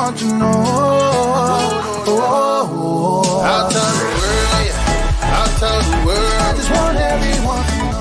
want to know. I'll tell the world, yeah. I'll tell the world. I just want everyone to know.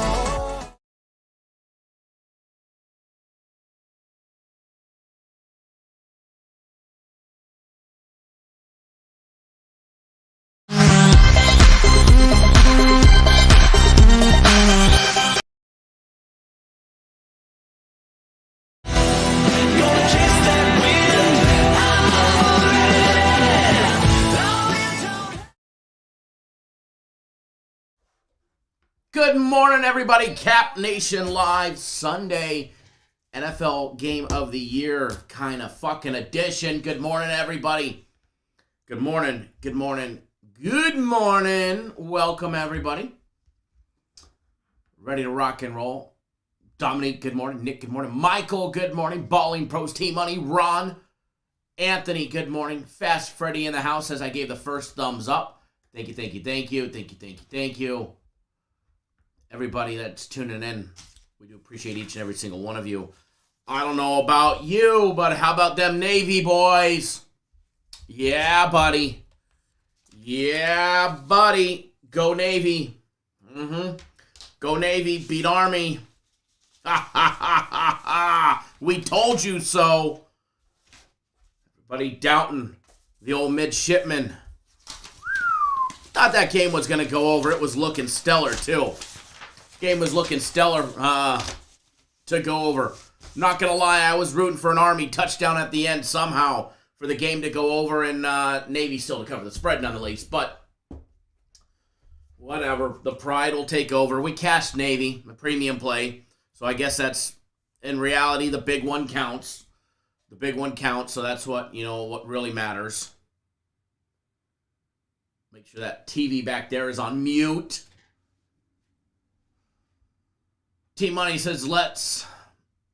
Good morning, everybody. Cap Nation Live Sunday NFL Game of the Year kind of fucking edition. Good morning, everybody. Good morning. Good morning. Good morning. Welcome, everybody. Ready to rock and roll. Dominique, good morning. Nick, good morning. Michael, good morning. Balling Pros T-Money. Ron. Anthony, good morning. Fast Freddy in the house as I gave the first thumbs up. Thank you, thank you, thank you. Thank you, thank you, thank you. Everybody that's tuning in, we do appreciate each and every single one of you. I don't know about you, but how about them Navy boys? Yeah, buddy. Yeah, buddy. Go Navy. Go Navy, beat Army. Ha, ha, ha, ha, ha. We told you so. Everybody doubting the old midshipman. Thought that game was going to go over. It was looking stellar, too. Game was looking stellar to go over. Not going to lie, I was rooting for an Army touchdown at the end somehow for the game to go over and Navy still to cover the spread nonetheless. But whatever. The pride will take over. We cashed Navy, the premium play. So I guess that's, in reality, the big one counts. The big one counts, so that's what, what really matters. Make sure that TV back there is on mute. T-Money says, let's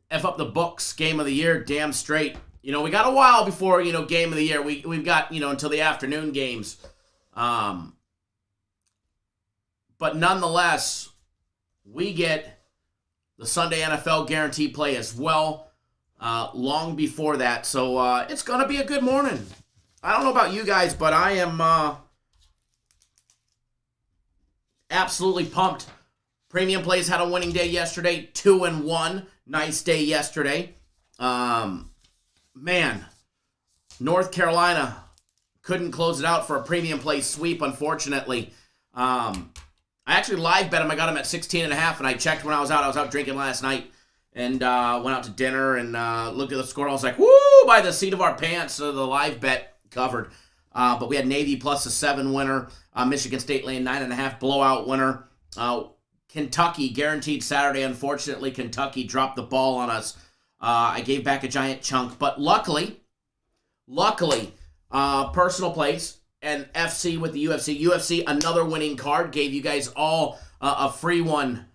F up the books. Game of the year, damn straight. We got a while before, game of the year. We've got, until the afternoon games. But nonetheless, we get the Sunday NFL guarantee play as well, long before that. So it's going to be a good morning. I don't know about you guys, but I am absolutely pumped. Premium Plays had a winning day yesterday, 2-1. Nice day yesterday. Man, North Carolina couldn't close it out for a Premium Play sweep, unfortunately. I actually live bet him. I got him at 16.5, and I checked when I was out. I was out drinking last night and went out to dinner and looked at the score. I was like, woo, by the seat of our pants. So the live bet covered. But we had Navy plus a 7 winner. Michigan State laying 9.5 blowout winner. Kentucky guaranteed Saturday. Unfortunately, Kentucky dropped the ball on us. I gave back a giant chunk, but luckily, personal place and FC with the UFC. UFC, another winning card, gave you guys all a free one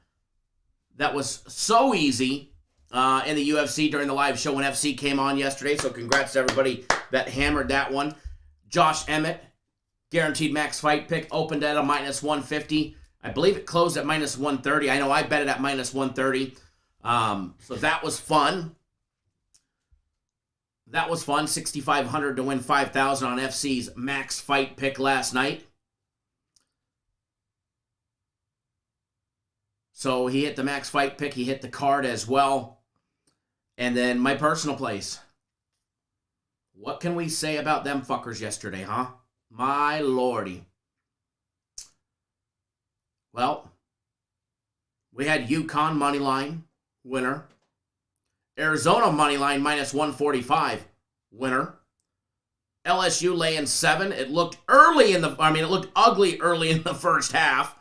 that was so easy in the UFC during the live show when FC came on yesterday. So congrats to everybody that hammered that one. Josh Emmett, guaranteed max fight pick, opened at a minus 150. I believe it closed at minus 130. I know I bet it at minus 130. So that was fun. That was fun. 6,500 to win 5,000 on FC's max fight pick last night. So he hit the max fight pick. He hit the card as well. And then my personal place. What can we say about them fuckers yesterday, huh? My lordy. Well, we had UConn moneyline winner. Arizona moneyline minus 145 winner. LSU laying 7. It looked it looked ugly early in the first half.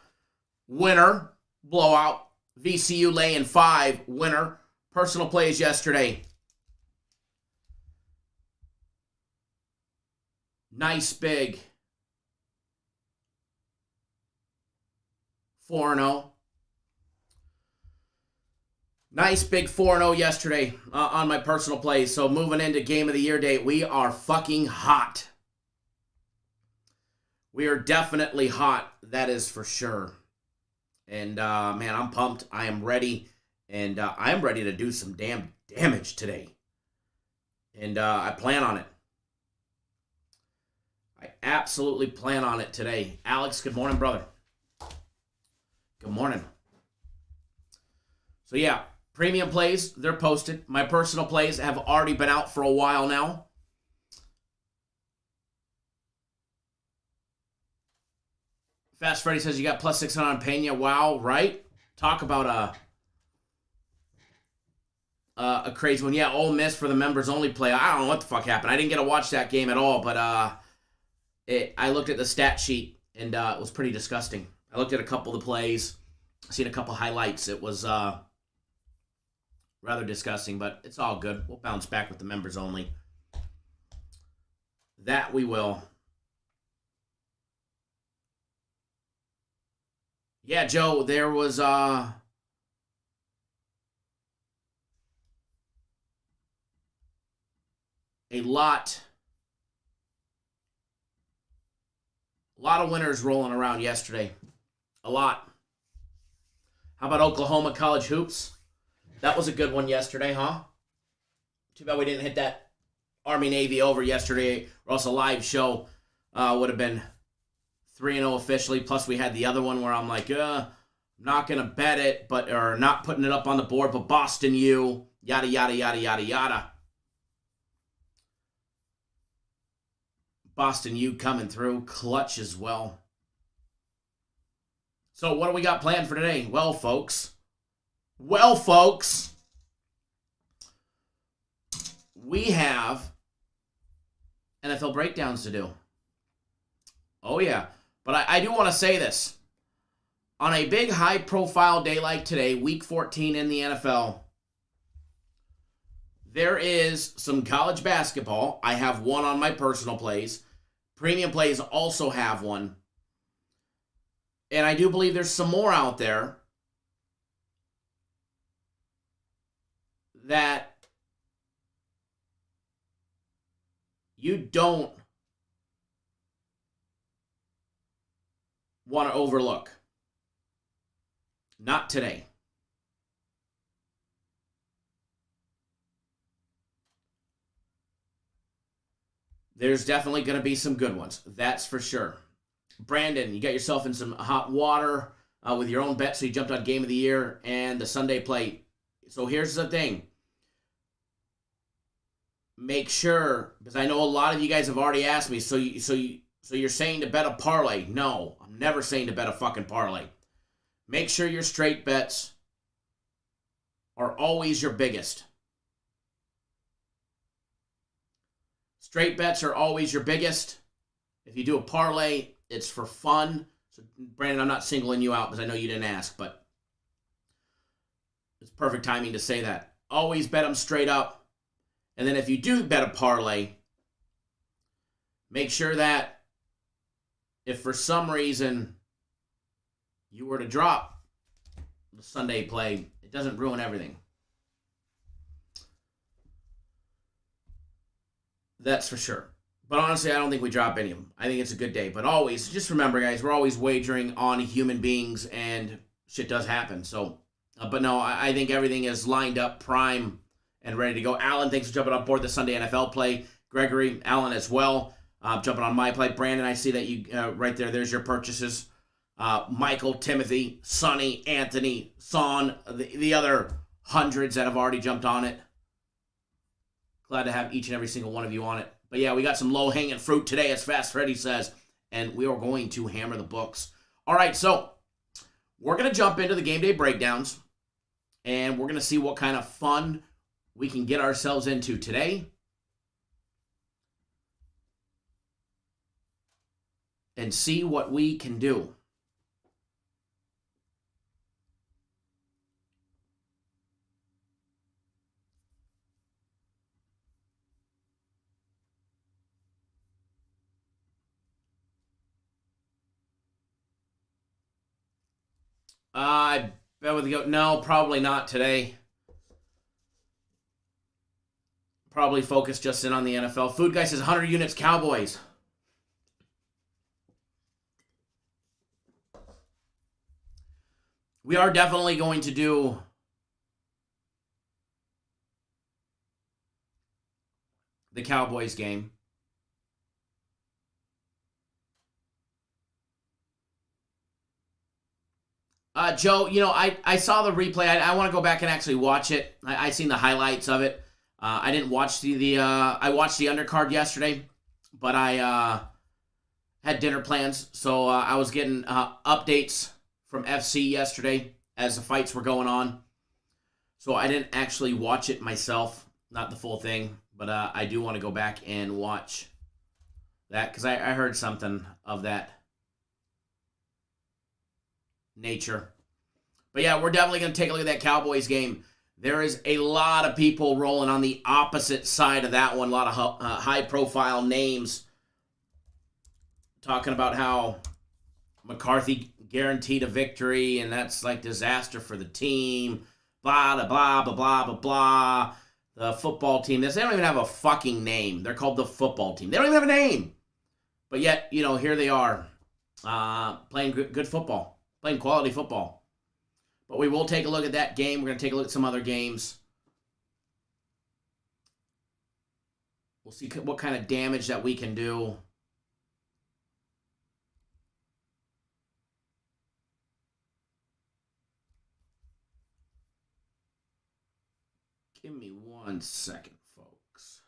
Winner, blowout. VCU laying 5 winner. Personal plays yesterday. Nice big 4-0. Nice big 4-0 yesterday on my personal plays. So moving into Game of the Year day, we are fucking hot. We are definitely hot. That is for sure. And, man, I'm pumped. I am ready. And I'm ready to do some damn damage today. And I plan on it. I absolutely plan on it today. Alex, good morning, brother. Good morning. So yeah, premium plays, they're posted. My personal plays have already been out for a while now. Fast Freddy says you got plus 600 on Pena. Wow, right? Talk about a crazy one. Yeah, Ole Miss for the members only play. I don't know what the fuck happened. I didn't get to watch that game at all, but I looked at the stat sheet and it was pretty disgusting. I looked at a couple of the plays, seen a couple highlights. It was rather disgusting, but it's all good. We'll bounce back with the members only. That we will. Yeah, Joe, there was a lot of winners rolling around yesterday. A lot. How about Oklahoma College Hoops? That was a good one yesterday, huh? Too bad we didn't hit that Army-Navy over yesterday, or else a live show would have been 3-0 officially. Plus, we had the other one where I'm like, not going to bet it, or not putting it up on the board, but Boston U, yada, yada, yada, yada, yada. Boston U coming through, clutch as well. So what do we got planned for today? Well, folks, we have NFL breakdowns to do. Oh, yeah. But I do want to say this. On a big, high-profile day like today, Week 14 in the NFL, there is some college basketball. I have one on my personal plays. Premium plays also have one. And I do believe there's some more out there that you don't want to overlook. Not today. There's definitely going to be some good ones. That's for sure. Brandon, you got yourself in some hot water with your own bet, so you jumped on Game of the Year and the Sunday play. So here's the thing. Make sure, because I know a lot of you guys have already asked me, so you're saying to bet a parlay. No, I'm never saying to bet a fucking parlay. Make sure your straight bets are always your biggest. Straight bets are always your biggest. If you do a parlay, it's for fun. So, Brandon, I'm not singling you out because I know you didn't ask, but it's perfect timing to say that. Always bet them straight up. And then if you do bet a parlay, make sure that if for some reason you were to drop the Sunday play, it doesn't ruin everything. That's for sure. But honestly, I don't think we drop any of them. I think it's a good day. But always, just remember, guys, we're always wagering on human beings, and shit does happen. So, but no, I think everything is lined up, prime, and ready to go. Alan, thanks for jumping on board the Sunday NFL play. Gregory, Alan as well, jumping on my play. Brandon, I see that you right there. There's your purchases. Michael, Timothy, Sonny, Anthony, Son, the other hundreds that have already jumped on it. Glad to have each and every single one of you on it. But yeah, we got some low-hanging fruit today, as Fast Freddy says, and we are going to hammer the books. All right, so we're going to jump into the game day breakdowns, and we're going to see what kind of fun we can get ourselves into today. And see what we can do. I bet with the go. No, probably not today. Probably focus just in on the NFL. Food Guy says 100 units Cowboys. We are definitely going to do the Cowboys game. Joe, I saw the replay. I want to go back and actually watch it. I seen the highlights of it. I didn't watch I watched the undercard yesterday, but I had dinner plans, so I was getting updates from FC yesterday as the fights were going on. So I didn't actually watch it myself, not the full thing, but I do want to go back and watch that because I heard something of that nature. But yeah, we're definitely going to take a look at that Cowboys game. There is a lot of people rolling on the opposite side of that one. A lot of high-profile names talking about how McCarthy guaranteed a victory, and that's like disaster for the team. Blah, blah, blah, blah, blah, blah. The football team. They don't even have a fucking name. They're called the football team. They don't even have a name. But yet, here they are playing good football. Playing quality football. But we will take a look at that game. We're going to take a look at some other games. We'll see what kind of damage that we can do. Give me 1 second, folks.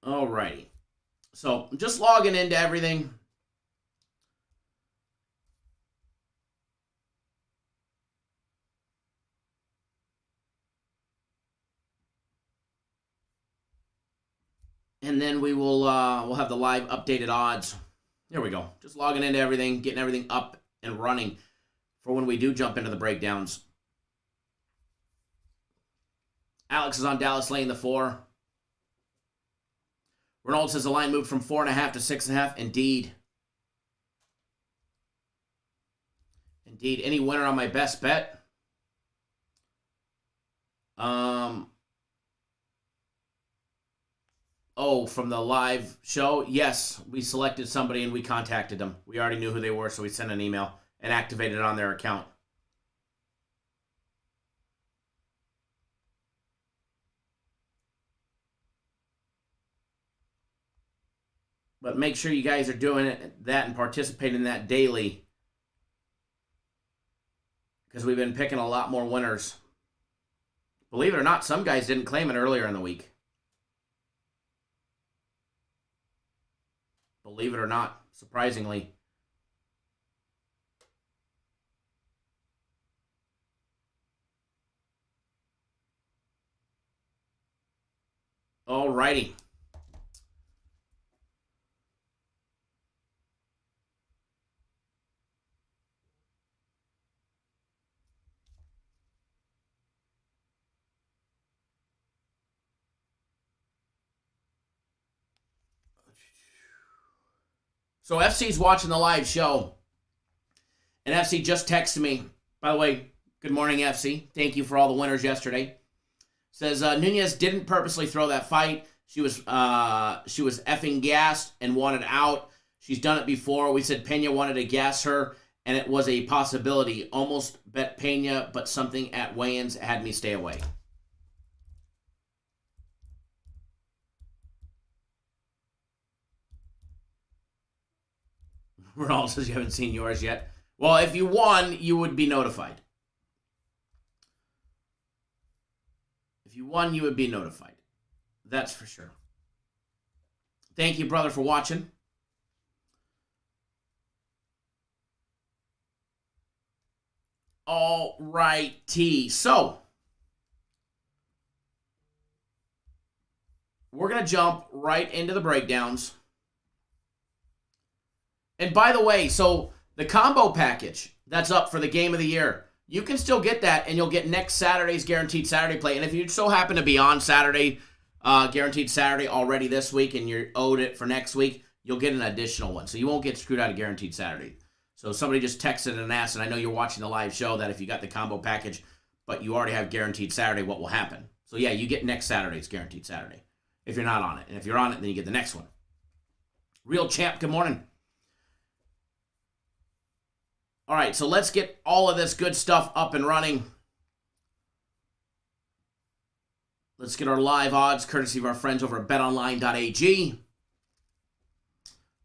Alrighty. So, just logging into everything. And then we'll have the live updated odds. There we go. Just logging into everything, getting everything up and running for when we do jump into the breakdowns. Alex is on Dallas laying the 4. Ronald says the line moved from 4.5 to 6.5. Indeed. Indeed. Any winner on my best bet? Oh, from the live show? Yes, we selected somebody and we contacted them. We already knew who they were, so we sent an email and activated it on their account. But make sure you guys are doing that and participating in that daily, because we've been picking a lot more winners. Believe it or not, some guys didn't claim it earlier in the week. Believe it or not, surprisingly. Alrighty. So FC's watching the live show. And FC just texted me. By the way, good morning, FC. Thank you for all the winners yesterday. Says Nunez didn't purposely throw that fight. She was effing gassed and wanted out. She's done it before. We said Pena wanted to gas her, and it was a possibility. Almost bet Pena, but something at weigh-ins had me stay away. Ronald says you haven't seen yours yet. Well, if you won, you would be notified. If you won, you would be notified. That's for sure. Thank you, brother, for watching. All righty. So, we're going to jump right into the breakdowns. And by the way, so the combo package that's up for the game of the year, you can still get that, and you'll get next Saturday's Guaranteed Saturday play. And if you so happen to be on Saturday, Guaranteed Saturday already this week, and you're owed it for next week, you'll get an additional one. So you won't get screwed out of Guaranteed Saturday. So somebody just texted and asked, and I know you're watching the live show, that if you got the combo package, but you already have Guaranteed Saturday, what will happen? So yeah, you get next Saturday's Guaranteed Saturday if you're not on it. And if you're on it, then you get the next one. Real Champ, good morning. All right, so let's get all of this good stuff up and running. Let's get our live odds, courtesy of our friends over at betonline.ag.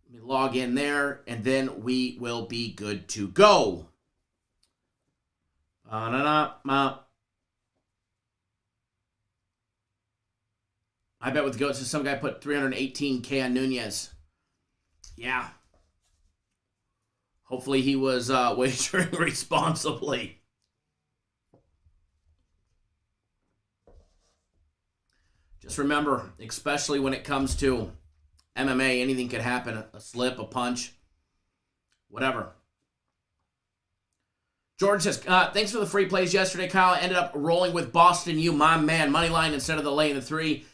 Let me log in there, and then we will be good to go. I bet with the goats, some guy put 318K on Nunez. Yeah. Hopefully he was wagering responsibly. Just remember, especially when it comes to MMA, anything could happen. A slip, a punch, whatever. George says, thanks for the free plays yesterday, Kyle. I ended up rolling with Boston U, my man. Money line instead of the lay in the 3.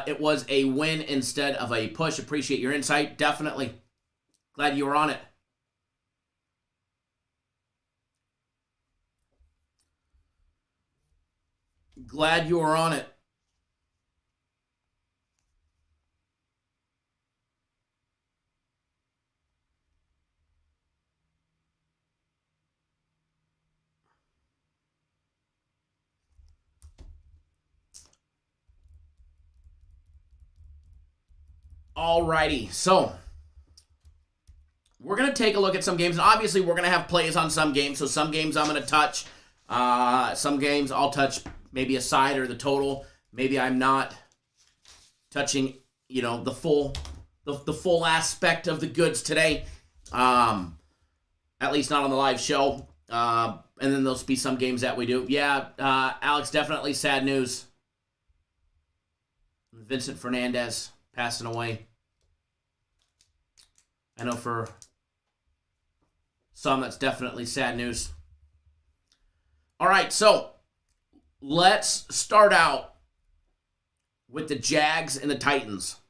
It was a win instead of a push. Appreciate your insight. Definitely. Glad you were on it. Glad you were on it. Alrighty, so we're going to take a look at some games, and obviously we're going to have plays on some games, so some games I'm going to touch, some games I'll touch maybe a side or the total, maybe I'm not touching, the full aspect of the goods today, at least not on the live show, and then there'll be some games that we do. Yeah, Alex, definitely sad news. Vincent Fernandez passing away. I know for some that's definitely sad news. All right, so let's start out with the Jags and the Titans.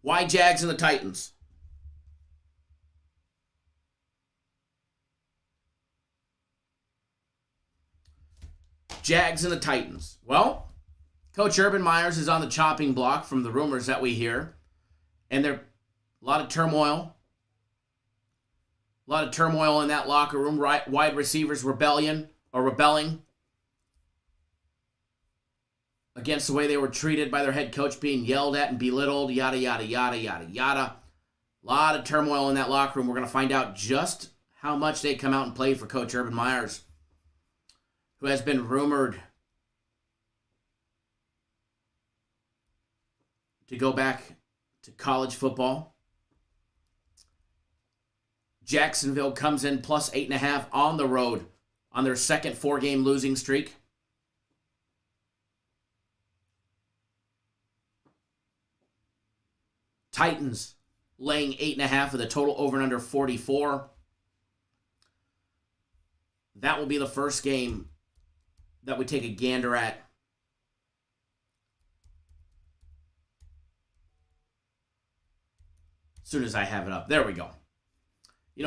Why Jags and the Titans? Jags and the Titans. Well, Coach Urban Meyers is on the chopping block from the rumors that we hear. And there a lot of turmoil. A lot of turmoil in that locker room. Wide receivers rebelling against the way they were treated by their head coach, being yelled at and belittled, yada, yada, yada, yada, yada. A lot of turmoil in that locker room. We're going to find out just how much they come out and play for Coach Urban Meyers, who has been rumored to go back to college football. Jacksonville comes in plus 8.5 on the road on their second 4-game losing streak. Titans laying 8.5 with a total over and under 44. That will be the first game that we take a gander at. As soon as I have it up. There we go.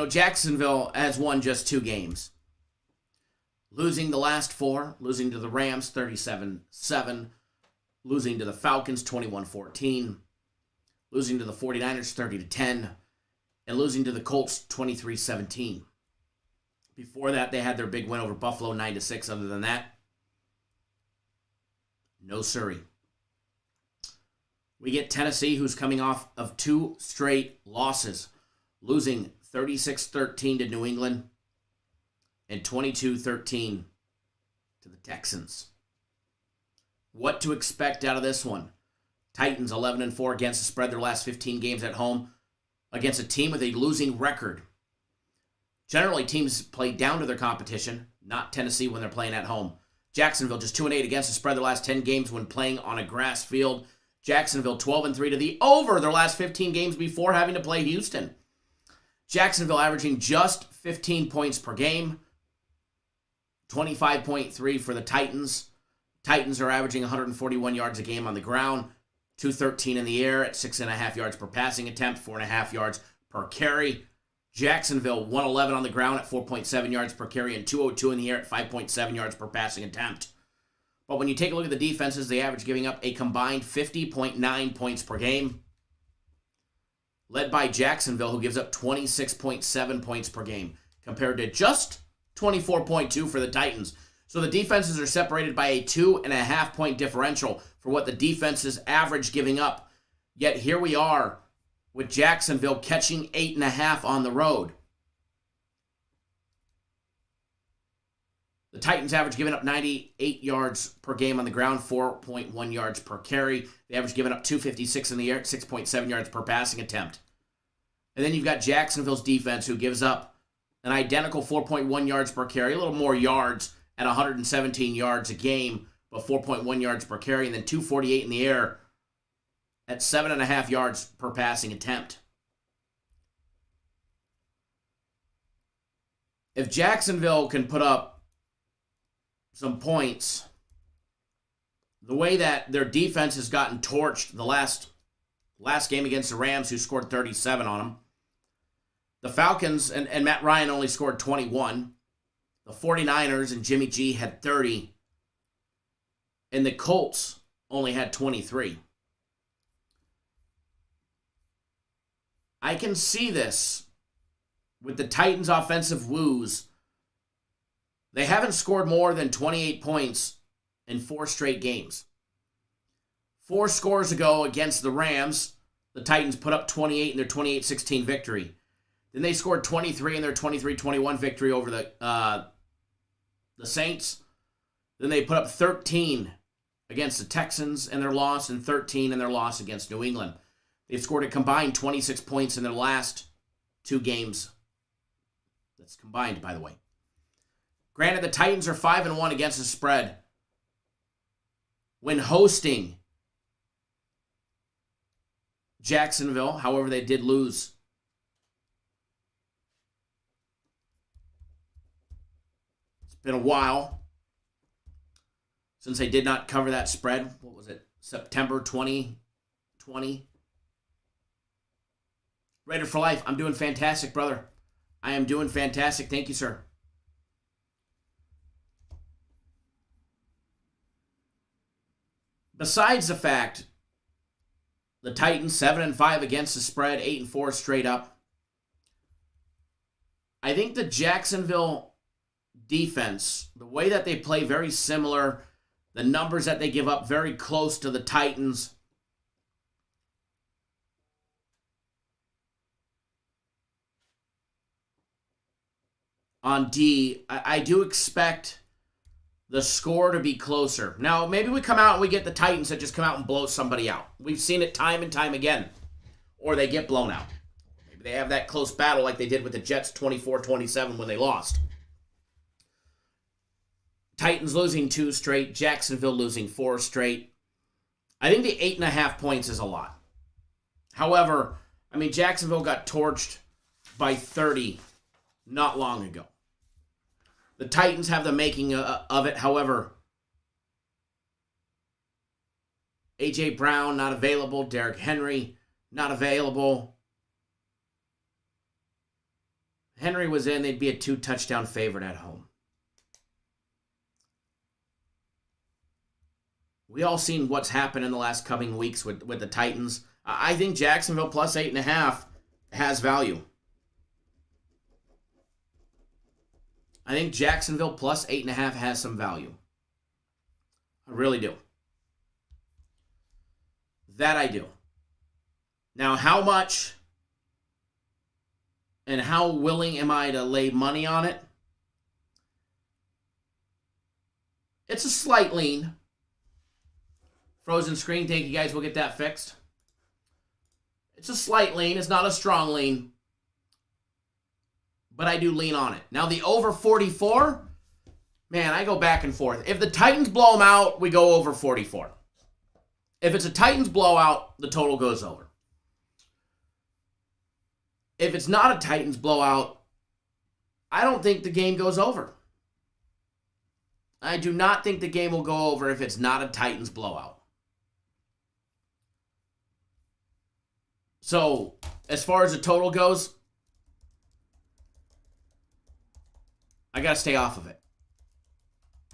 Jacksonville has won just 2 games. Losing the last 4. Losing to the Rams 37-7. Losing to the Falcons 21-14. Losing to the 49ers 30-10. And losing to the Colts 23-17. Before that, they had their big win over Buffalo 9-6. Other than that, no siree. We get Tennessee, who's coming off of 2 straight losses, losing 36-13 to New England and 22-13 to the Texans. What to expect out of this one? Titans 11-4 against the spread their last 15 games at home against a team with a losing record. Generally, teams play down to their competition, not Tennessee when they're playing at home. Jacksonville just 2-8 against the spread their last 10 games when playing on a grass field. Jacksonville 12-3 to the over their last 15 games before having to play Houston. Jacksonville averaging just 15 points per game. 25.3 for the Titans. Titans are averaging 141 yards a game on the ground. 213 in the air at 6.5 yards per passing attempt. 4.5 yards per carry. Jacksonville 111 on the ground at 4.7 yards per carry and 202 in the air at 5.7 yards per passing attempt. But when you take a look at the defenses, they average giving up a combined 50.9 points per game. Led by Jacksonville, who gives up 26.7 points per game, compared to just 24.2 for the Titans. So the defenses are separated by a 2.5 point differential for what the defenses average giving up. Yet here we are with Jacksonville catching 8.5 on the road. The Titans average giving up 98 yards per game on the ground, 4.1 yards per carry. They average giving up 256 in the air, 6.7 yards per passing attempt. And then you've got Jacksonville's defense, who gives up an identical 4.1 yards per carry, a little more yards at 117 yards a game, but 4.1 yards per carry, and then 248 in the air at 7.5 yards per passing attempt. If Jacksonville can put up some points, the way that their defense has gotten torched the last game against the Rams, who scored 37 on them, the Falcons and Matt Ryan only scored 21. The 49ers and Jimmy G had 30. And the Colts only had 23. I can see this with the Titans' offensive woes. They haven't scored more than 28 points in 4 straight games. 4 scores ago against the Rams, the Titans put up 28 in their 28-16 victory. Then they scored 23 in their 23-21 victory over the Saints. Then they put up 13 against the Texans in their loss, and 13 in their loss against New England. They've scored a combined 26 points in their last 2 games. That's combined, by the way. Granted, the Titans are 5-1 against the spread when hosting Jacksonville. However, they did lose. It's been a while since they did not cover that spread. What was it? September 2020. Raider for life. I'm doing fantastic, brother. I am doing fantastic. Thank you, sir. Besides the fact the Titans 7-5 against the spread, 8-4 straight up, I think the Jacksonville defense, the way that they play, very similar. The numbers that they give up, very close to the Titans. On D, I do expect the score to be closer. Now, maybe we come out and we get the Titans that just come out and blow somebody out. We've seen it time and time again. Or they get blown out. Maybe they have that close battle like they did with the Jets 24-27 when they lost. Titans losing 2 straight. Jacksonville losing 4 straight. I think the 8.5 points is a lot. However, I mean, Jacksonville got torched by 30 not long ago. The Titans have the making of it. However, A.J. Brown not available. Derrick Henry not available. Henry was in. They'd be a 2-touchdown favorite at home. We all seen what's happened in the last coming weeks with the Titans. I think Jacksonville plus 8.5 has value. I think Jacksonville plus 8.5 has some value. I really do. That I do. Now, how much and how willing am I to lay money on it? It's a slight lean. Frozen screen, thank you guys. We'll get that fixed. It's a slight lean. It's not a strong lean. But I do lean on it. Now, the over 44, man, I go back and forth. If the Titans blow them out, we go over 44. If it's a Titans blowout, the total goes over. If it's not a Titans blowout, I don't think the game goes over. I do not think the game will go over if it's not a Titans blowout. So, as far as the total goes, I got to stay off of it.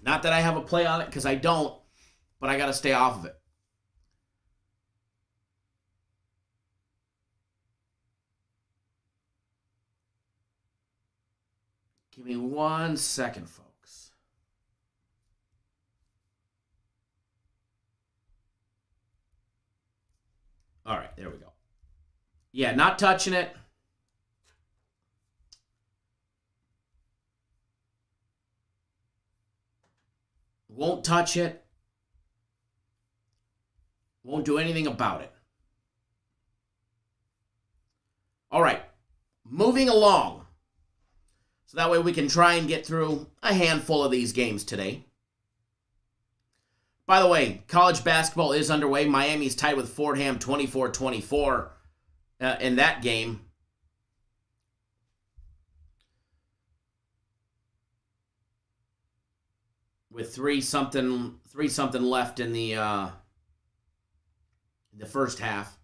Not that I have a play on it, because I don't, but I got to stay off of it. Give me 1 second, folks. All right, there we go. Yeah, not touching it. Won't touch it. Won't do anything about it. All right, moving along. So that way we can try and get through a handful of these games today. By the way, college basketball is underway. Miami's tied with Fordham 24-24 in that game. With three something left in the first half.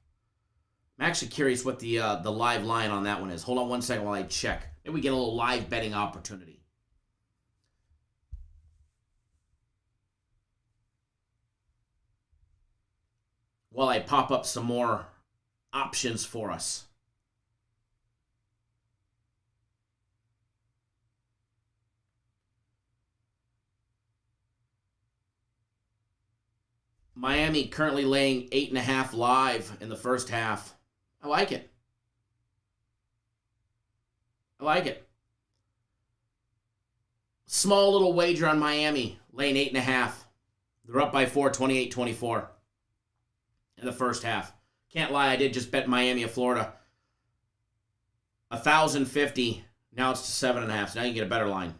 I'm actually curious what the live line on that one is. Hold on one second while I check. Maybe we get a little live betting opportunity. While I pop up some more options for us. Miami currently laying 8.5 live in the first half. I like it. I like it. Small little wager on Miami, laying 8.5. They're up by 4, 28-24 in the first half. Can't lie, I did just bet Miami of Florida. 1,050. Now it's to 7.5. So now you can get a better line.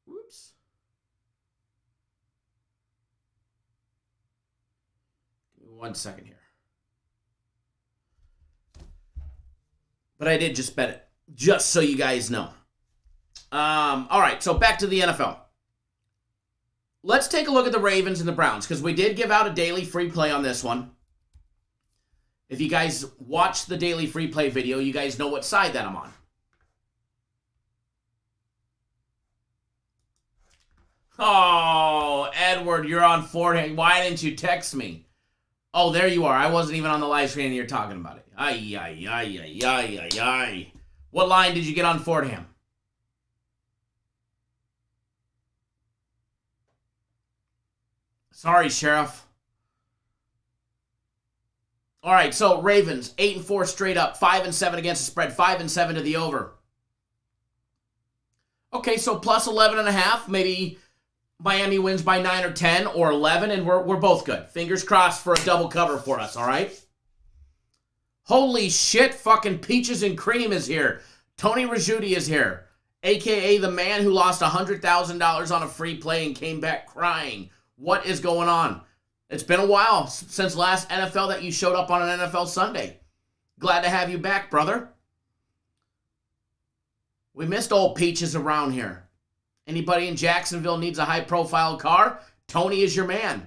Whoops. Give me 1 second here. But I did just bet it, just so you guys know. All right, so back to the NFL. Let's take a look at the Ravens and the Browns, because we did give out a daily free play on this one. If you guys watched the daily free play video, you guys know what side that I'm on. Oh, Edward, you're on Fordham. Why didn't you text me? Oh, there you are. I wasn't even on the live screen and you're talking about it. Ay, ay, ay, ay, ay, ay, ay. What line did you get on Fordham? Sorry, Sheriff. All right, so Ravens, 8-4 straight up, 5-7 against the spread, 5-7 to the over. Okay, so plus 11.5, maybe Miami wins by 9 or 10 or 11, and we're both good. Fingers crossed for a double cover for us, all right? Holy shit, fucking Peaches and Cream is here. Tony Ricciuti is here, a.k.a. the man who lost $100,000 on a free play and came back crying. What is going on? It's been a while since last NFL that you showed up on an NFL Sunday. Glad to have you back, brother. We missed old Peaches around here. Anybody in Jacksonville needs a high-profile car? Tony is your man.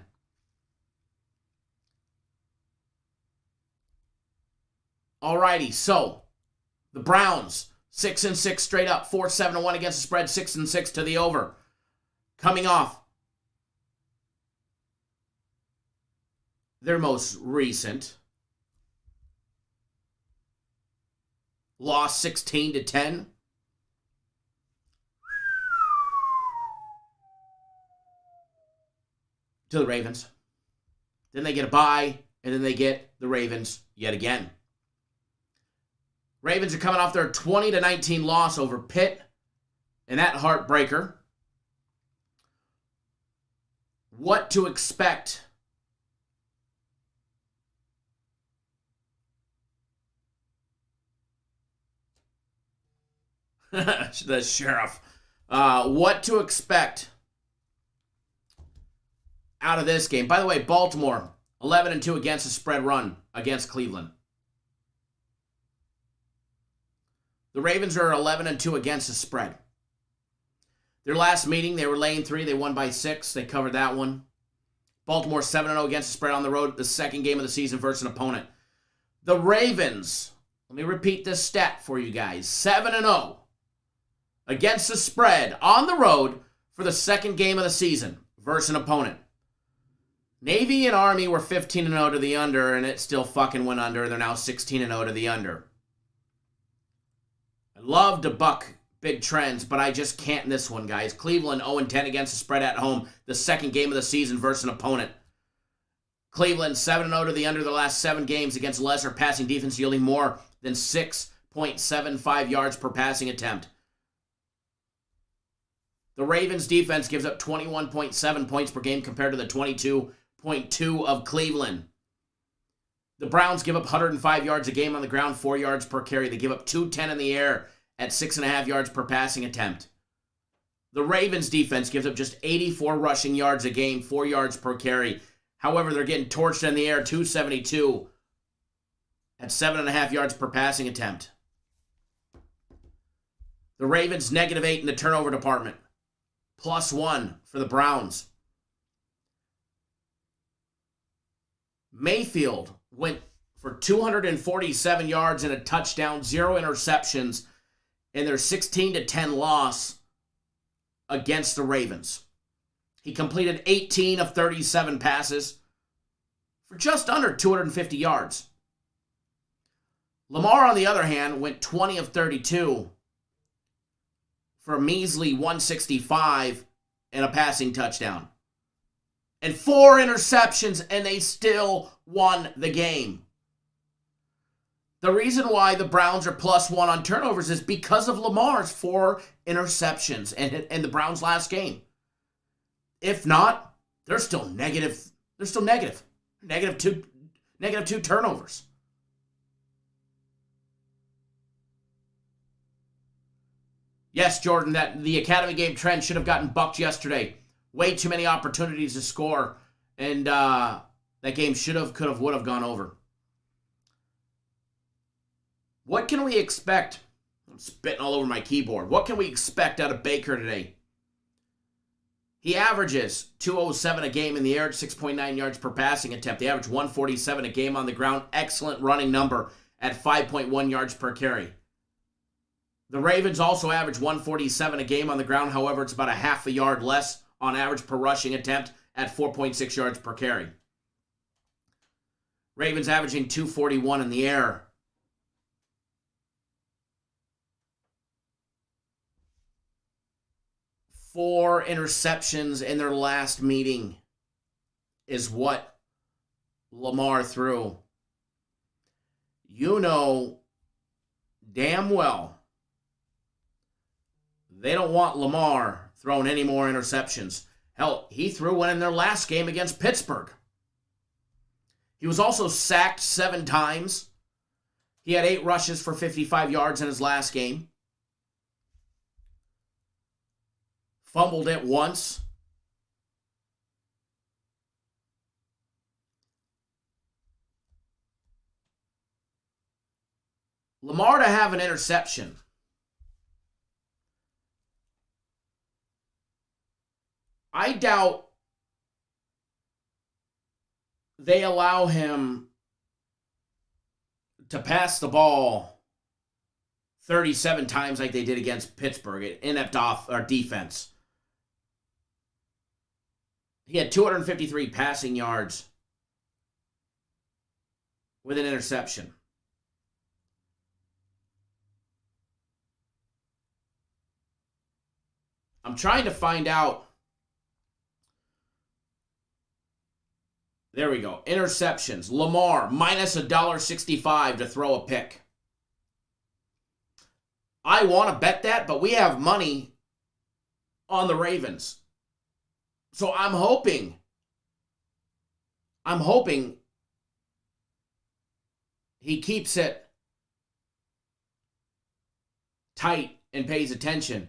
Alrighty, so the Browns, 6-6 straight up, 4-7-1 against the spread, 6-6 to the over. Coming off their most recent loss, 16-10. To the Ravens. Then they get a bye, and then they get the Ravens yet again. Ravens are coming off their 20-19 loss over Pitt, and that heartbreaker. What to expect? The Sheriff. What to expect out of this game? By the way, Baltimore, 11-2 against the spread run against Cleveland. The Ravens are 11-2 against the spread. Their last meeting, they were laying 3. They won by 6. They covered that one. Baltimore 7-0 against the spread on the road, the second game of the season versus an opponent. The Ravens, let me repeat this stat for you guys. 7-0 against the spread on the road for the second game of the season versus an opponent. Navy and Army were 15-0 to the under, and it still fucking went under. They're now 16-0 to the under. I love to buck big trends, but I just can't in this one, guys. Cleveland 0-10 against the spread at home, the second game of the season versus an opponent. Cleveland 7-0 to the under the last 7 games against lesser passing defense, yielding more than 6.75 yards per passing attempt. The Ravens defense gives up 21.7 points per game compared to the 22.2 of Cleveland. The Browns give up 105 yards a game on the ground, 4 yards per carry. They give up 210 in the air at 6.5 yards per passing attempt. The Ravens defense gives up just 84 rushing yards a game, 4 yards per carry. However, they're getting torched in the air, 272 at 7.5 yards per passing attempt. The Ravens -8 in the turnover department. +1 for the Browns. Mayfield went for 247 yards and a touchdown, 0 interceptions in their 16-10 loss against the Ravens. He completed 18 of 37 passes for just under 250 yards. Lamar, on the other hand, went 20 of 32 for a measly 165 and a passing touchdown. And 4 interceptions, and they still won the game. The reason why the Browns are +1 on turnovers is because of Lamar's 4 interceptions and the Browns' last game. If not, they're still negative. They're still negative. -2 turnovers. Yes, Jordan, that the Academy game trend should have gotten bucked yesterday. Way too many opportunities to score, and that game should have, could have, would have gone over. What can we expect? I'm spitting all over my keyboard. What can we expect out of Baker today? He averages 207 a game in the air at 6.9 yards per passing attempt. They average 147 a game on the ground. Excellent running number at 5.1 yards per carry. The Ravens also average 147 a game on the ground. However, it's about a half a yard less on average per rushing attempt at 4.6 yards per carry. Ravens averaging 241 in the air. Four interceptions in their last meeting is what Lamar threw. You know damn well they don't want Lamar throwing any more interceptions. Hell, he threw one in their last game against Pittsburgh. He was also sacked 7 times. He had 8 rushes for 55 yards in his last game. Fumbled it once. Lamar to have an interception. I doubt they allow him to pass the ball 37 times like they did against Pittsburgh. Inept defense. He had 253 passing yards with an interception. I'm trying to find out. There we go. Interceptions. Lamar, minus $1.65 to throw a pick. I want to bet that, but we have money on the Ravens. So I'm hoping he keeps it tight and pays attention.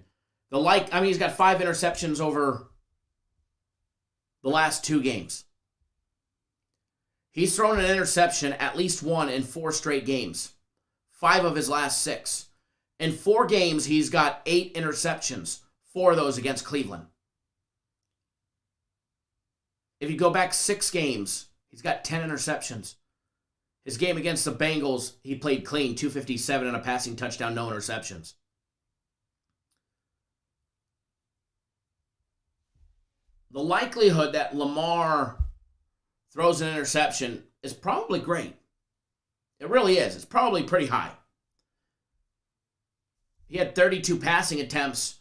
He's got 5 interceptions over the last 2 games. He's thrown an interception, at least 1, in 4 straight games. 5 of his last 6. In 4 games, he's got 8 interceptions. 4 of those against Cleveland. If you go back 6 games, he's got 10 interceptions. His game against the Bengals, he played clean, 257 and a passing touchdown, no interceptions. The likelihood that Lamar throws an interception is probably great. It really is. It's probably pretty high. He had 32 passing attempts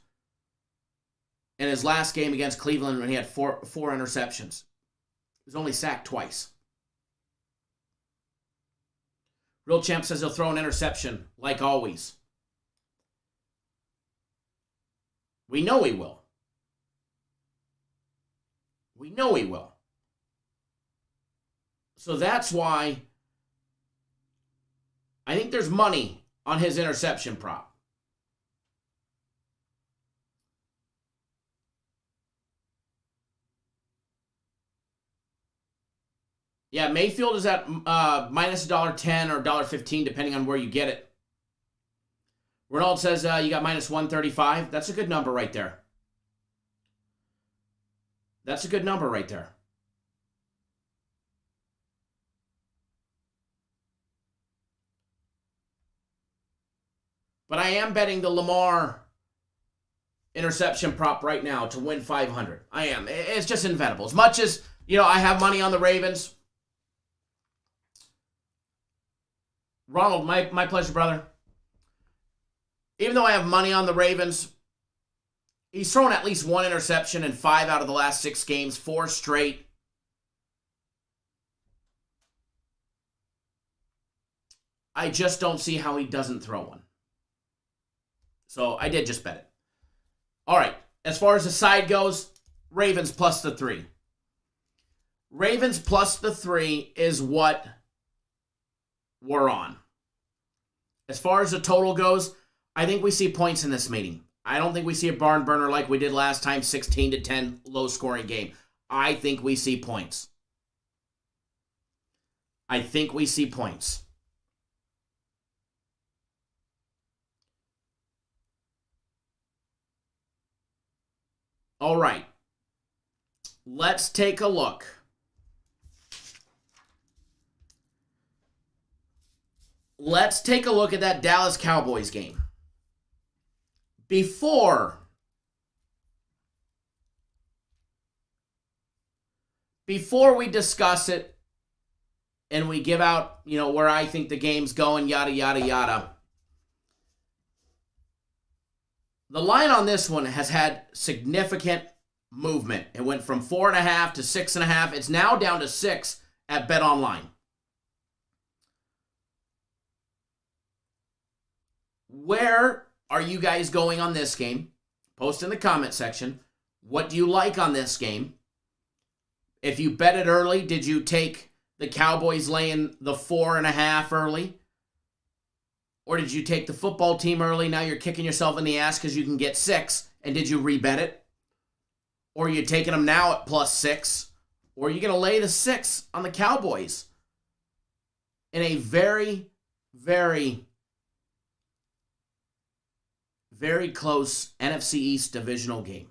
in his last game against Cleveland when he had four interceptions. He was only sacked twice. Real Champ says he'll throw an interception, like always. We know he will. We know he will. So that's why I think there's money on his interception prop. Yeah, Mayfield is at minus $1.10 or $1.15, depending on where you get it. Ronald says you got minus 135. That's a good number right there. That's a good number right there. But I am betting the Lamar interception prop right now to win 500. I am. It's just inevitable. As much as, I have money on the Ravens. Ronald, my pleasure, brother. Even though I have money on the Ravens, he's thrown at least one interception in 5 out of the last 6 games, 4 straight. I just don't see how he doesn't throw one. So I did just bet it. All right, as far as the side goes, Ravens plus the 3. Ravens plus the 3 is what we're on. As far as the total goes, I think we see points in this meeting. I don't think we see a barn burner like we did last time, 16-10, low-scoring game. I think we see points. I think we see points. All right. Let's take a look. Let's take a look at that Dallas Cowboys game. Before we discuss it and we give out, where I think the game's going, yada, yada, yada. The line on this one has had significant movement. It went from 4.5 to 6.5. It's now down to 6 at BetOnline. Where are you guys going on this game? Post in the comment section. What do you like on this game? If you bet it early, did you take the Cowboys laying the 4.5 early? Or did you take the football team early? Now you're kicking yourself in the ass because you can get 6. And did you rebet it? Or are you taking them now at plus 6? Or are you going to lay the 6 on the Cowboys? In a very, very, very close NFC East divisional game.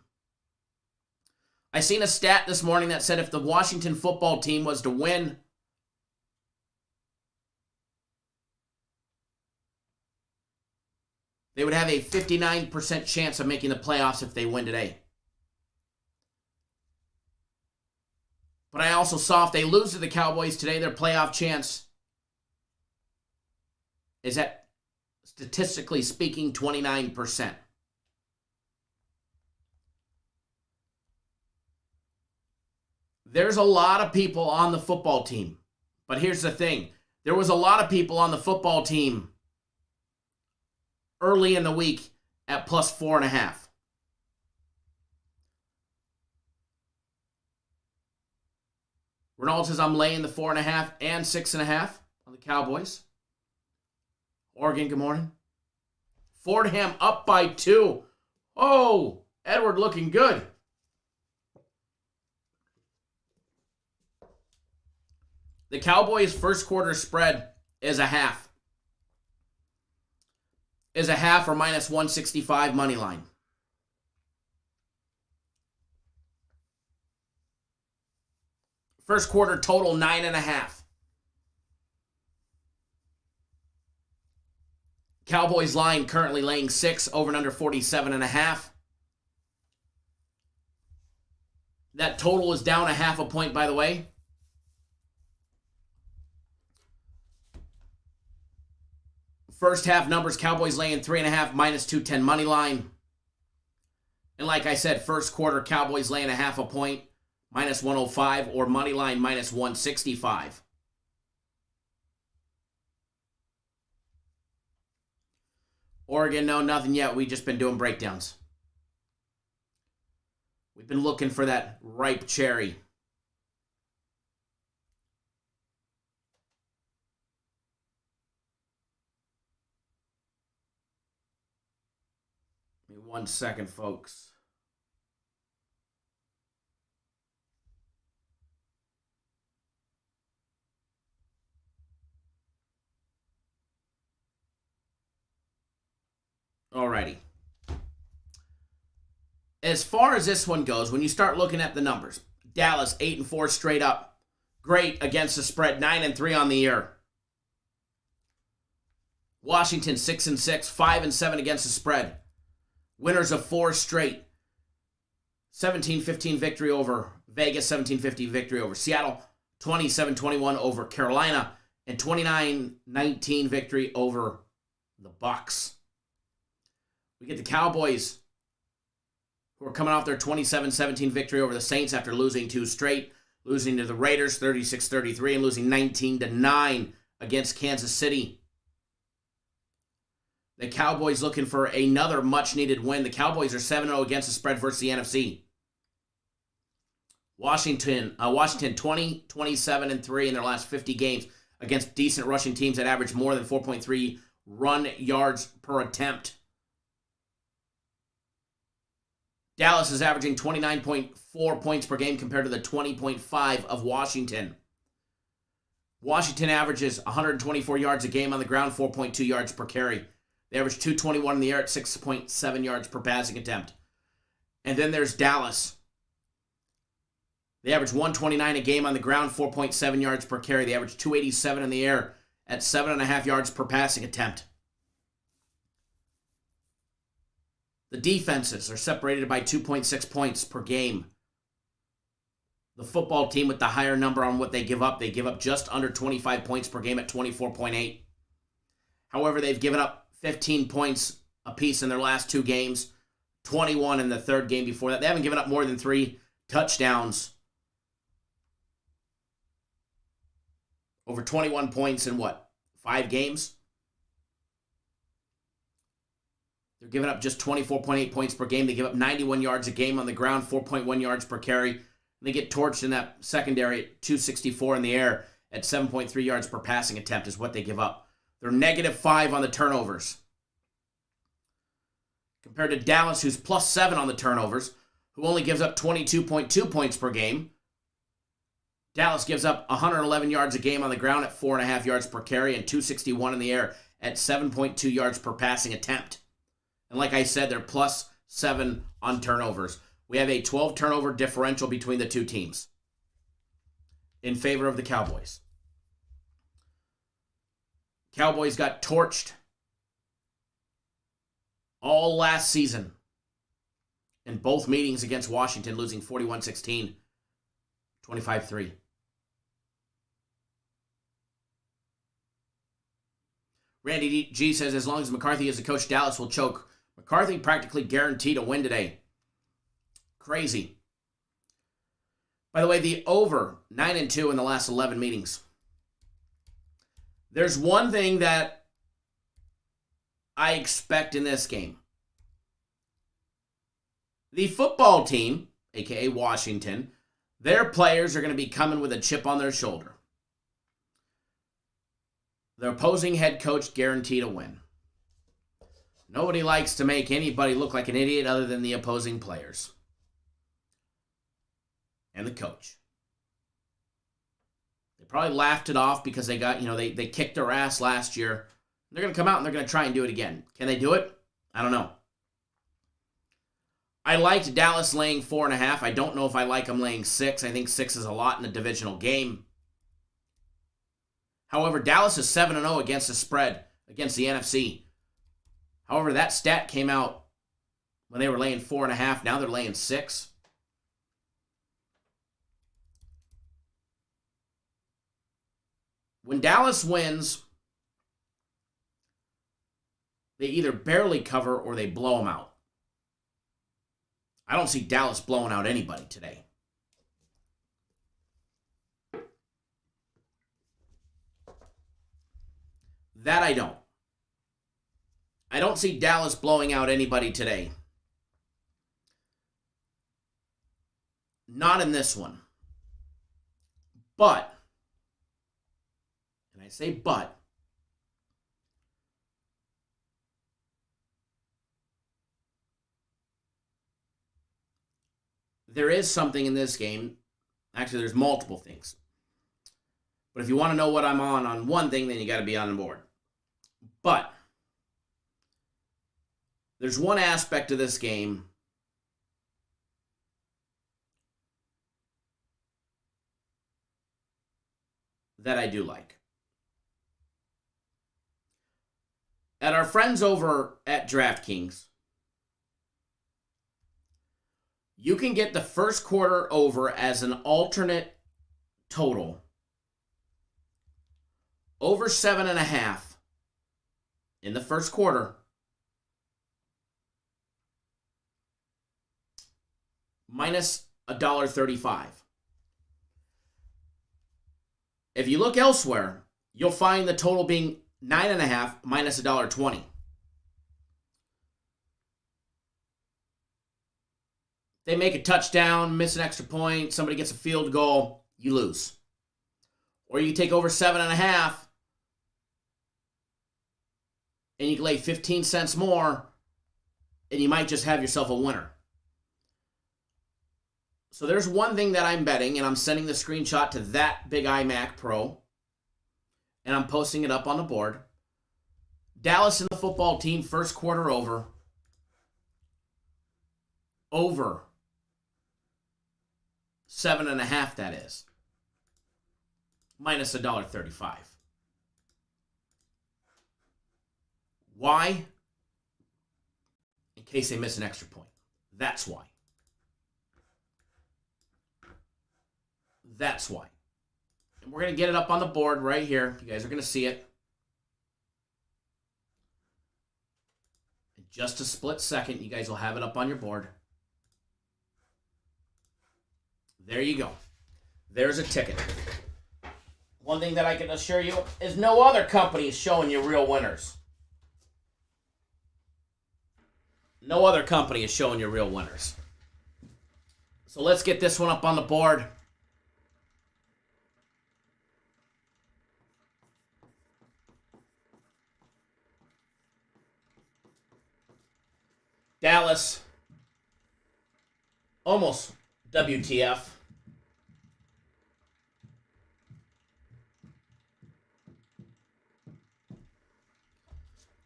I seen a stat this morning that said if the Washington football team was to win, they would have a 59% chance of making the playoffs if they win today. But I also saw if they lose to the Cowboys today, their playoff chance is at, statistically speaking, 29%. There's a lot of people on the football team. But here's the thing. There was a lot of people on the football team early in the week at plus 4.5. Ronald says I'm laying the 4.5 and 6.5 on the Cowboys. Oregon, good morning. Fordham up by 2. Oh, Edward looking good. The Cowboys' first quarter spread is a half. Is a half or minus 165 money line. First quarter total 9.5. Cowboys line currently laying 6, over and under 47.5. That total is down 0.5 point, by the way. First half numbers, Cowboys laying 3.5, minus 210 money line. And like I said, first quarter, Cowboys laying a half a point, minus 105, or money line minus 165. Oregon, no, nothing yet. We've just been doing breakdowns. We've been looking for that ripe cherry. Give me 1 second, folks. Alrighty. As far as this one goes, when you start looking at the numbers, Dallas 8-4 straight up. Great against the spread, 9-3 on the year. Washington 6-6, 5-7 against the spread. Winners of 4 straight. 17-15 victory over Vegas, 17-15 victory over Seattle, 27-21 over Carolina, and 29-19 victory over the Bucs. We get the Cowboys, who are coming off their 27-17 victory over the Saints after losing 2 straight, losing to the Raiders 36-33, and losing 19-9 against Kansas City. The Cowboys looking for another much-needed win. The Cowboys are 7-0 against the spread versus the NFC. Washington 20-27-3 in their last 50 games against decent rushing teams that average more than 4.3 run yards per attempt. Dallas is averaging 29.4 points per game compared to the 20.5 of Washington. Washington averages 124 yards a game on the ground, 4.2 yards per carry. They average 221 in the air at 6.7 yards per passing attempt. And then there's Dallas. They average 129 a game on the ground, 4.7 yards per carry. They average 287 in the air at 7.5 yards per passing attempt. The defenses are separated by 2.6 points per game. The football team with the higher number on what they give up just under 25 points per game at 24.8. However, they've given up 15 points apiece in their last 2 games, 21 in the third game before that. They haven't given up more than 3 touchdowns. Over 21 points in 5 games? They're giving up just 24.8 points per game. They give up 91 yards a game on the ground, 4.1 yards per carry. They get torched in that secondary at 264 in the air at 7.3 yards per passing attempt is what they give up. They're -5 on the turnovers. Compared to Dallas, who's +7 on the turnovers, who only gives up 22.2 points per game. Dallas gives up 111 yards a game on the ground at 4.5 yards per carry and 261 in the air at 7.2 yards per passing attempt. And like I said, they're +7 on turnovers. We have a 12 turnover differential between the two teams in favor of the Cowboys. Cowboys got torched all last season in both meetings against Washington, losing 41-16, 25-3. Randy G says, as long as McCarthy is the coach, Dallas will choke. McCarthy practically guaranteed a win today. Crazy. By the way, the over 9-2 in the last 11 meetings. There's one thing that I expect in this game. The football team, aka Washington, their players are going to be coming with a chip on their shoulder. The opposing head coach guaranteed a win. Nobody likes to make anybody look like an idiot other than the opposing players. And the coach. They probably laughed it off because they got, they kicked their ass last year. They're going to come out and they're going to try and do it again. Can they do it? I don't know. I liked Dallas laying 4.5. I don't know if I like them laying 6. I think 6 is a lot in a divisional game. However, Dallas is 7-0 against the spread against the NFC. However, that stat came out when they were laying 4.5. Now they're laying 6. When Dallas wins, they either barely cover or they blow them out. I don't see Dallas blowing out anybody today. That I don't. I don't see Dallas blowing out anybody today. Not in this one. But, and I say but, there is something in this game. Actually, there's multiple things. But if you want to know what I'm on one thing, then you got to be on the board. But there's one aspect of this game that I do like. At our friends over at DraftKings, you can get the first quarter over as an alternate total. Over 7.5 in the first quarter. Minus $1.35. If you look elsewhere, you'll find the total being 9.5 minus $1.20. They make a touchdown, miss an extra point, somebody gets a field goal, you lose. Or you take over 7.5 and you can lay 15 cents more and you might just have yourself a winner. So there's one thing that I'm betting, and I'm sending the screenshot to that big iMac Pro, and I'm posting it up on the board. Dallas and the football team, first quarter over. Over 7.5, that is. Minus $1.35. Why? In case they miss an extra point. That's why. That's why. And we're going to get it up on the board right here. You guys are going to see it. In just a split second, you guys will have it up on your board. There you go. There's a ticket. One thing that I can assure you is no other company is showing you real winners. No other company is showing you real winners. So let's get this one up on the board. Dallas, almost WTF.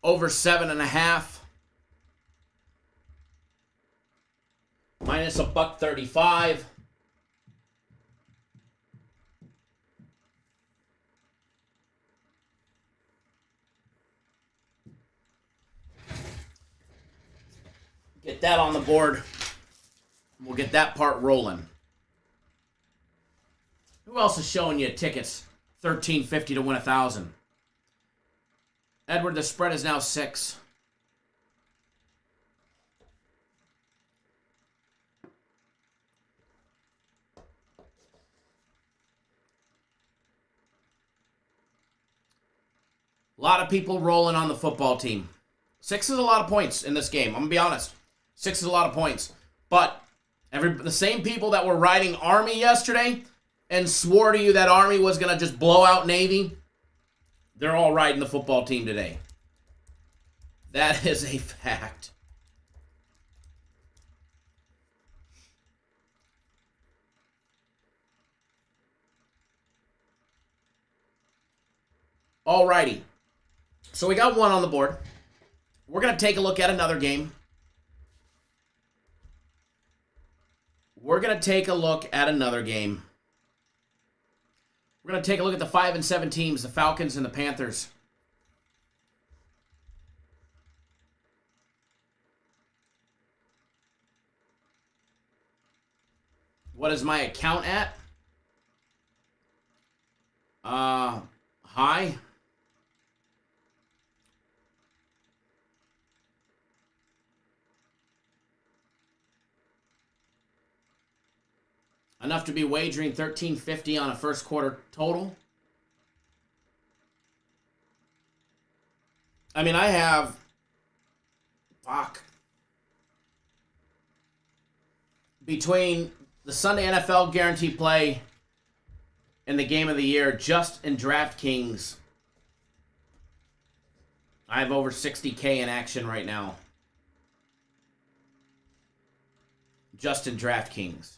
Over 7.5. Minus $1.35. Get that on the board. We'll get that part rolling. Who else is showing you tickets? $13.50 to win 1,000. Edward, the spread is now 6. A lot of people rolling on the football team. 6 is a lot of points in this game. I'm going to be honest. 6 is a lot of points. But the same people that were riding Army yesterday and swore to you that Army was going to just blow out Navy, they're all riding the football team today. That is a fact. All righty. So we got one on the board. We're going to take a look at another game. We're going to take a look at another game. We're going to take a look at the 5 and 7 teams, the Falcons and the Panthers. What is my account at? High. Enough to be wagering $13.50 on a first quarter total. I mean, I have... Between the Sunday NFL guarantee play and the game of the year, just in DraftKings, I have over $60K in action right now. Just in DraftKings.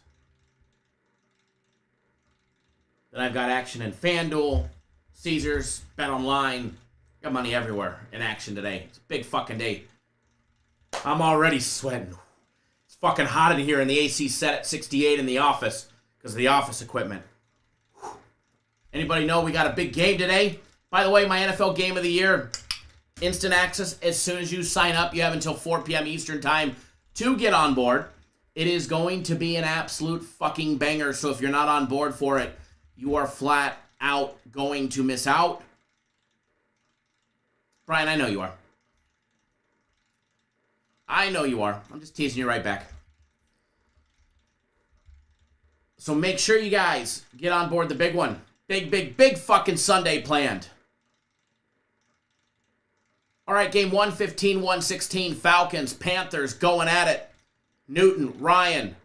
Then I've got action in FanDuel, Caesars, BetOnline. Got money everywhere in action today. It's a big fucking day. I'm already sweating. It's fucking hot in here, and the AC set at 68 in the office because of the office equipment. Anybody know we got a big game today? By the way, my NFL game of the year, instant access. As soon as you sign up, you have until 4 p.m. Eastern time to get on board. It is going to be an absolute fucking banger, so if you're not on board for it, you are flat out going to miss out. Brian, I know you are. I know you are. I'm just teasing you right back. So make sure you guys get on board the big one. Big fucking Sunday planned. All right, game 115, 116. Falcons, Panthers going at it. Newton, Ryan.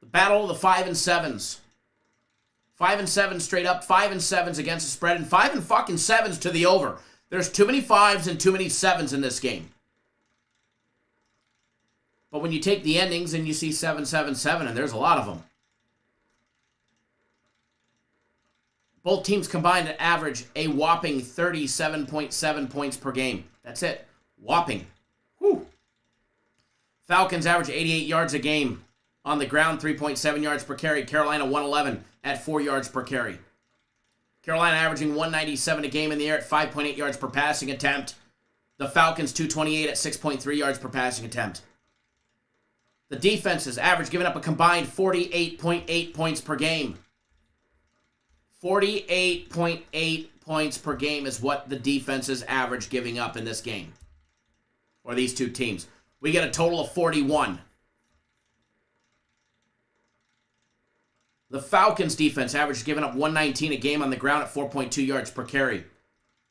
The battle of the 5 and 7s. 5 and 7 straight up. 5 and 7s against the spread. And 5 and fucking 7s to the over. There's too many 5s and too many 7s in this game. But when you take the endings and you see 7, 7, 7, and there's a lot of them. Both teams combined to average a whopping 37.7 points per game. That's it. Whopping. Whew. Falcons average 88 yards a game. On the ground, 3.7 yards per carry. Carolina 111 at 4 yards per carry. Carolina averaging 197 a game in the air at 5.8 yards per passing attempt. The Falcons 228 at 6.3 yards per passing attempt. The defenses average giving up a combined 48.8 points per game. 48.8 points per game is what the defenses average giving up in this game. Or these two teams. We get a total of 41. The Falcons defense average giving up 119 a game on the ground at 4.2 yards per carry.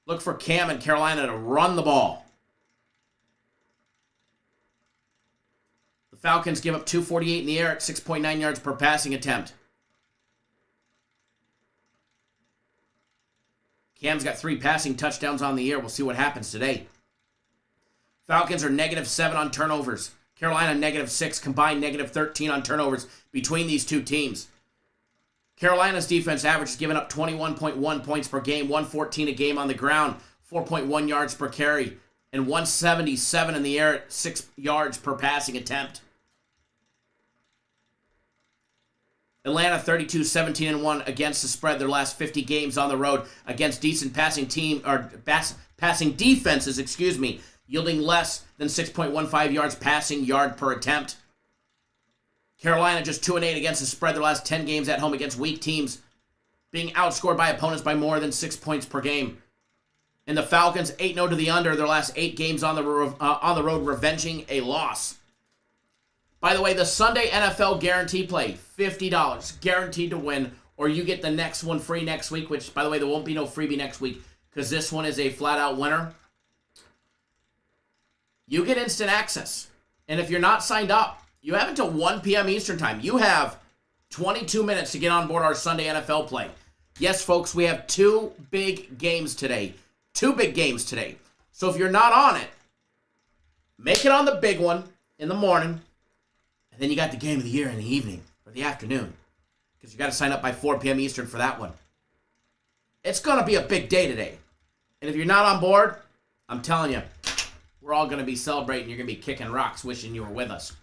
Look for Cam and Carolina to run the ball. The Falcons give up 248 in the air at 6.9 yards per passing attempt. Cam's got 3 passing touchdowns on the year. We'll see what happens today. Falcons are -7 on turnovers. Carolina -6, combined -13 on turnovers between these two teams. Carolina's defense average is giving up 21.1 points per game, 114 a game on the ground, 4.1 yards per carry, and 177 in the air at 6 yards per passing attempt. Atlanta 32-17-1 against the spread their last 50 games on the road against decent passing defenses, yielding less than 6.15 yards passing yard per attempt. Carolina just 2-8 against the spread their last 10 games at home against weak teams, being outscored by opponents by more than 6 points per game. And the Falcons 8-0 to the under their last 8 games on the road, revenging a loss. By the way, the Sunday NFL guarantee play, $50, guaranteed to win, or you get the next one free next week, which, by the way, there won't be no freebie next week because this one is a flat-out winner. You get instant access. And if you're not signed up, you have until 1 p.m. Eastern time. You have 22 minutes to get on board our Sunday NFL play. Yes, folks, we have 2 big games today. 2 big games today. So if you're not on it, make it on the big one in the morning. And then you got the game of the year in the evening or the afternoon. Because you got to sign up by 4 p.m. Eastern for that one. It's going to be a big day today. And if you're not on board, I'm telling you, we're all going to be celebrating. You're going to be kicking rocks wishing you were with us.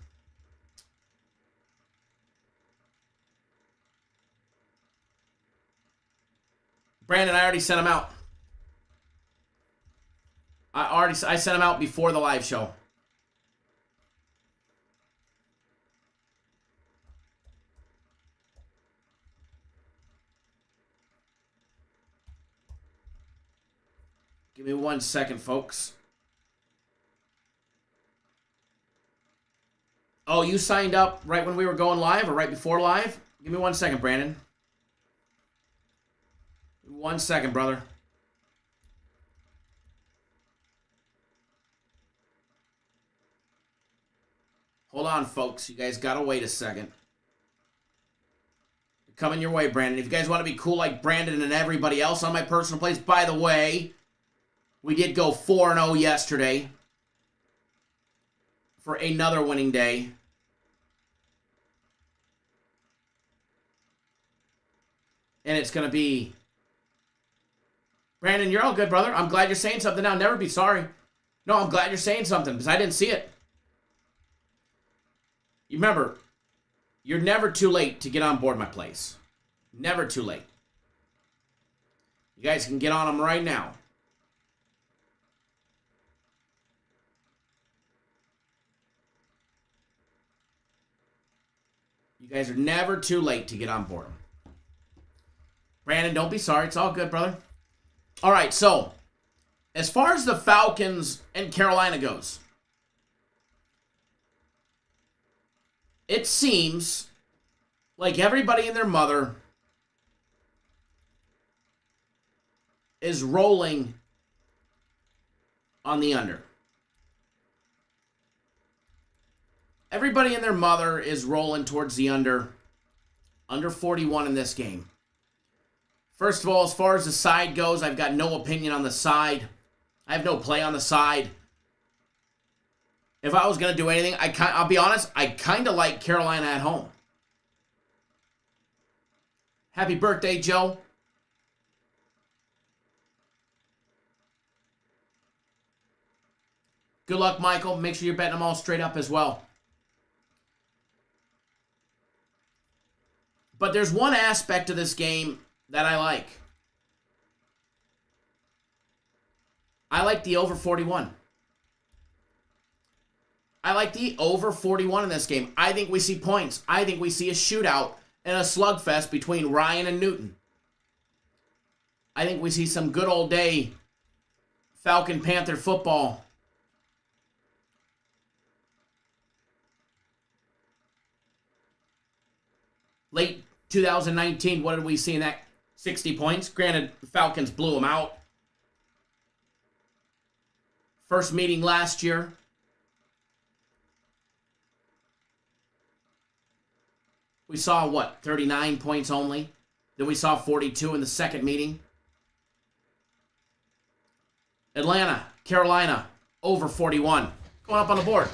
Brandon, I already sent him out. I sent him out before the live show. Give me 1 second, folks. Oh, you signed up right when we were going live or right before live? Give me 1 second, Brandon. 1 second, brother. Hold on, folks. You guys gotta wait a second. Coming your way, Brandon. If you guys want to be cool like Brandon and everybody else on my personal plays, by the way, we did go 4-0 yesterday for another winning day. And it's going to be... Brandon, you're all good, brother. I'm glad you're saying something now. Never be sorry. No, I'm glad you're saying something because I didn't see it. You remember, you're never too late to get on board my plays. Never too late. You guys can get on them right now. You guys are never too late to get on board them. Brandon, don't be sorry. It's all good, brother. All right, so as far as the Falcons and Carolina goes, it seems like everybody and their mother is rolling on the under. Everybody and their mother is rolling towards the under 41 in this game. First of all, as far as the side goes, I've got no opinion on the side. I have no play on the side. If I was going to do anything, I'll be honest, I kind of like Carolina at home. Happy birthday, Joe. Good luck, Michael. Make sure you're betting them all straight up as well. But there's one aspect of this game that I like. I like the over 41. I like the over 41 in this game. I think we see points. I think we see a shootout and a slugfest between Ryan and Newton. I think we see some good old day Falcon Panther football. Late 2019, what did we see in that? 60 points. Granted, the Falcons blew them out. First meeting last year. We saw, what, 39 points only? Then we saw 42 in the second meeting. Atlanta, Carolina, over 41. Going up on the board.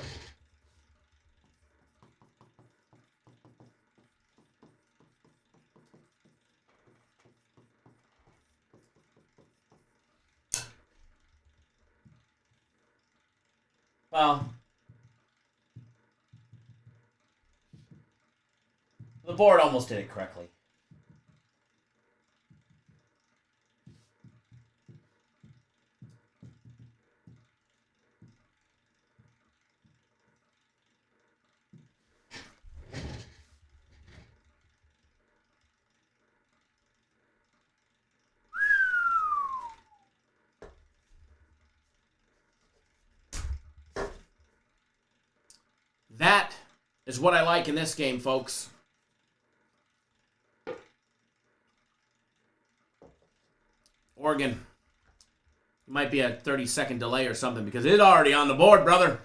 Well, the board almost did it correctly. That is what I like in this game, folks. Oregon. Might be a 30-second delay or something because it's already on the board, brother.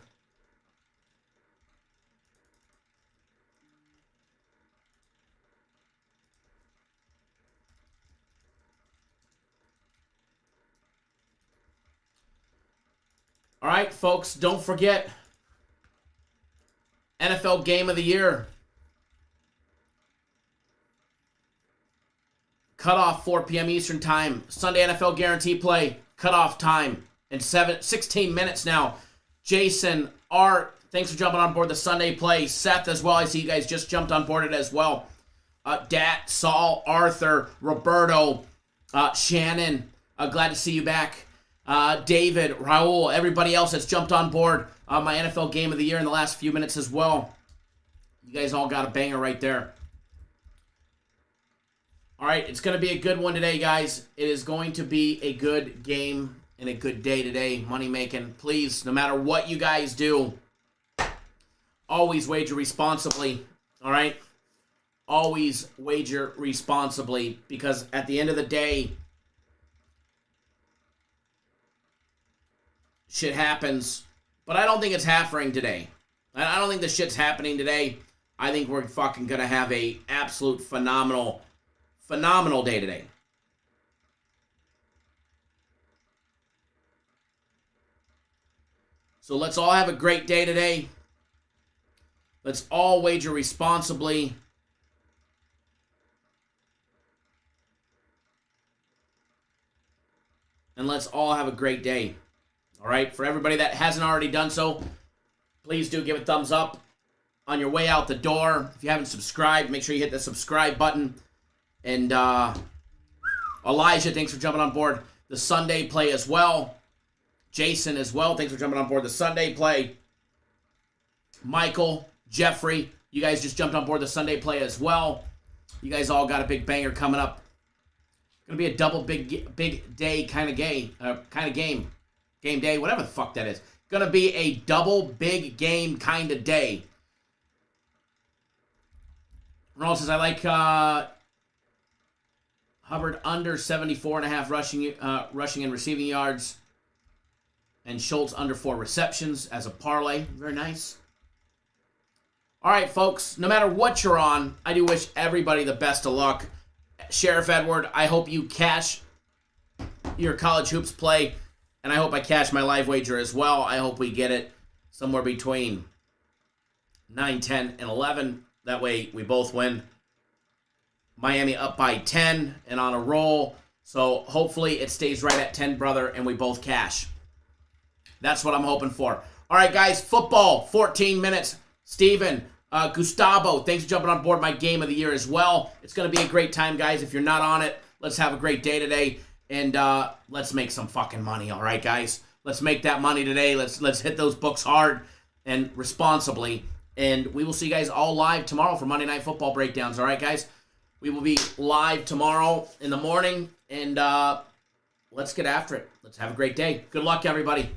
All right, folks, don't forget NFL Game of the Year. Cutoff 4 p.m. Eastern Time. Sunday NFL Guarantee Play. Cutoff time. In 16 minutes now. Jason, Art, thanks for jumping on board the Sunday Play. Seth as well. I see you guys just jumped on board it as well. Dat, Saul, Arthur, Roberto, Shannon. Glad to see you back. David, Raul, everybody else that's jumped on board. My NFL Game of the Year in the last few minutes as well. You guys all got a banger right there. All right, it's going to be a good one today, guys. It is going to be a good game and a good day today. Money making. Please, no matter what you guys do, always wager responsibly, all right? Always wager responsibly, because at the end of the day, shit happens. But I don't think it's happening today. I don't think the shit's happening today. I think we're fucking going to have a absolute phenomenal day today. So let's all have a great day today. Let's all wager responsibly. And let's all have a great day. All right? For everybody that hasn't already done so, please do give a thumbs up on your way out the door. If you haven't subscribed, make sure you hit the subscribe button. And Elijah, thanks for jumping on board the Sunday play as well. Jason as well, thanks for jumping on board the Sunday play. Michael, Jeffrey, you guys just jumped on board the Sunday play as well. You guys all got a big banger coming up. Gonna be a double big day kind of game. Game day, whatever the fuck that is. Gonna be a double big game kind of day. Ronald says, I like Hubbard under 74.5 rushing and receiving yards. And Schultz under 4 receptions as a parlay. Very nice. All right, folks. No matter what you're on, I do wish everybody the best of luck. Sheriff Edward, I hope you cash your college hoops play. And I hope I cash my live wager as well. I hope we get it somewhere between 9, 10, and 11. That way we both win. Miami up by 10 and on a roll. So hopefully it stays right at 10, brother, and we both cash. That's what I'm hoping for. All right, guys, football, 14 minutes. Steven, Gustavo, thanks for jumping on board my game of the year as well. It's going to be a great time, guys. If you're not on it, let's have a great day today. And let's make some fucking money, all right, guys? Let's make that money today. Let's hit those books hard and responsibly. And we will see you guys all live tomorrow for Monday Night Football breakdowns, all right, guys? We will be live tomorrow in the morning. And let's get after it. Let's have a great day. Good luck, everybody.